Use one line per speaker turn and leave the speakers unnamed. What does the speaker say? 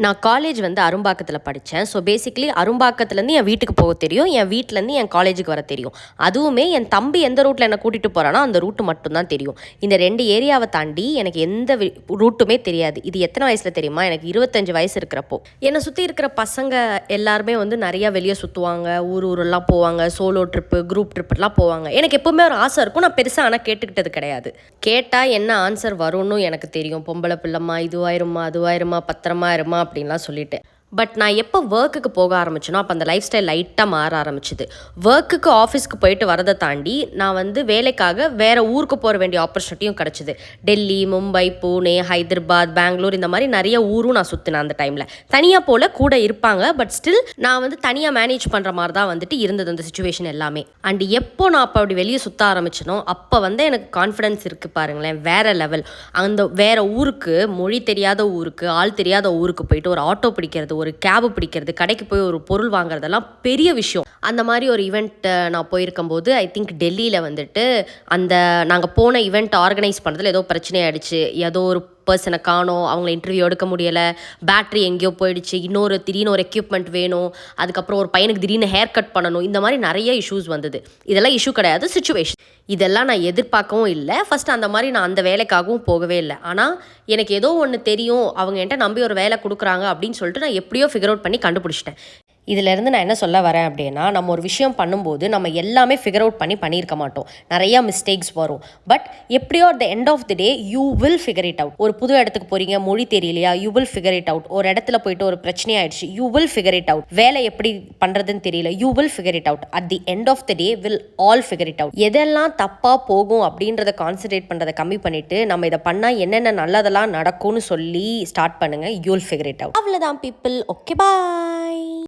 நான் காலேஜ் வந்து அரும்பாக்கத்தில் படித்தேன். ஸோ பேசிக்கலி அரும்பாக்கத்துலேருந்து என் வீட்டுக்கு போக தெரியும். என் வீட்டிலேருந்து என் காலேஜுக்கு வர தெரியும். அதுவுமே என் தம்பி எந்த ரூட்டில் என்னை கூட்டிகிட்டு போகிறானோ அந்த ரூட்டு மட்டும்தான் தெரியும். இந்த 2 ஏரியாவை தாண்டி எனக்கு எந்த ரூட்டுமே தெரியாது. இது எத்தனை வயசில் தெரியுமா? எனக்கு 25 வயசு இருக்கிறப்போ. என்னை சுற்றி இருக்கிற பசங்க எல்லாருமே வந்து நிறையா வெளியே சுற்றுவாங்க, ஊரெல்லாம் போவாங்க, சோலோ ட்ரிப்பு, குரூப் ட்ரிப்புலாம் போவாங்க. எனக்கு எப்போவுமே ஒரு ஆசை இருக்கும். நான் பெருசாக ஆனால் கேட்டுக்கிட்டது கிடையாது. கேட்டால் என்ன ஆன்சர் வரும்னு எனக்கு தெரியும். பொம்பளை பிள்ளைம்மா, இதுவாயிருமா, அதுவாயிருமா, பத்திரமா இருமா அப்படின்லாம் சொல்லிட்டு. பட் நான் எப்போ ஒர்க்குக்கு போக ஆரம்பிச்சேனோ அப்போ அந்த லைஃப் ஸ்டைல் லைட்டாக மாற ஆரம்பிச்சுது. ஒர்க்குக்கு ஆஃபீஸ்க்கு போயிட்டு வரதை தாண்டி நான் வந்து வேலைக்காக வேறு ஊருக்கு போக வேண்டிய ஆப்பர்ச்சுனிட்டியும் கிடச்சிது. டெல்லி, மும்பை, பூனே, ஹைதராபாத், பெங்களூர் இந்த மாதிரி நிறைய ஊரும் நான் சுற்றினேன் அந்த டைமில். தனியாக போல் கூட இருப்பாங்க, பட் ஸ்டில் நான் வந்து தனியாக மேனேஜ் பண்ணுற மாதிரி தான் வந்துட்டு இருந்தது அந்த சுச்சுவேஷன் எல்லாமே. அண்ட் எப்போ நான் அப்போ அப்படி வெளியே சுற்ற ஆரம்பிச்சனோ அப்போ வந்து எனக்கு கான்ஃபிடென்ஸ் இருக்குது பாருங்களேன், வேறு லெவல். அந்த வேறு ஊருக்கு, மொழி தெரியாத ஊருக்கு, ஆள் தெரியாத ஊருக்கு போயிட்டு ஒரு ஆட்டோ பிடிக்கிறது, ஒரு கேபு பிடிக்கிறது, கடைக்கு போய் ஒரு பொருள் வாங்குறதெல்லாம் பெரிய விஷயம். அந்த மாதிரி ஒரு ஈவெண்ட் நான் போயிருக்கும்போது ஐ திங்க் டெல்லியில் வந்துட்டு அந்த நாங்கள் போன ஈவெண்ட் ஆர்கனைஸ் பண்ணுறதுல ஏதோ பிரச்சனை ஆகிடுச்சு. ஏதோ ஒரு பர்சனை காணோம், அவங்கள இன்டர்வியூ எடுக்க முடியலை, பேட்ரி எங்கேயோ போயிடுச்சு, திடீர்னு ஒரு எக்யூப்மெண்ட் வேணும், அதுக்கப்புறம் ஒரு பையனுக்கு திடீர்னு ஹேர் கட் பண்ணணும், இந்த மாதிரி நிறைய இஷ்யூஸ் வந்தது. இதெல்லாம் இஷ்யூ கிடையாது, சிச்சுவேஷன். இதெல்லாம் நான் எதிர்பார்க்கவும் இல்லை. ஃபஸ்ட்டு அந்த மாதிரி நான் அந்த வேலைக்காகவும் போகவே இல்லை. ஆனால் எனக்கு ஏதோ ஒன்று தெரியும், அவங்க என்கிட்ட நம்பி ஒரு வேலை கொடுக்குறாங்க அப்படின்னு சொல்லிட்டு நான் எப்படியோ ஃபிகர் அவுட் பண்ணி கண்டுபிடிச்சிட்டேன். இதிலேருந்து நான் என்ன சொல்ல வரேன் அப்படின்னா, நம்ம ஒரு விஷயம் பண்ணும்போது நம்ம எல்லாமே ஃபிகர் அவுட் பண்ணியிருக்க மாட்டோம். நிறையா மிஸ்டேக்ஸ் வரும். பட் எப்படியோ at the end of the day you will figure it out. ஒரு புது இடத்துக்கு போகிறீங்க, மொழி தெரியலையா, you will figure it out. ஒரு இடத்துல போயிட்டு ஒரு பிரச்சனை ஆயிடுச்சு, you will figure it out. வேலை எப்படி பண்ணுறதுன்னு தெரியல, you will figure it out. At the end of the day will all figure it out. எதெல்லாம் தப்பாக போகும் அப்படின்றத கான்சன்ட்ரேட் பண்ணுறதை கம்மி பண்ணிவிட்டு நம்ம இதை பண்ணால் என்னென்ன நல்லதெல்லாம் நடக்கும்னு சொல்லி ஸ்டார்ட் பண்ணுங்கள். You will figure it out. அவ்வளோதான் பீப்புள். ஓகே, பாய்.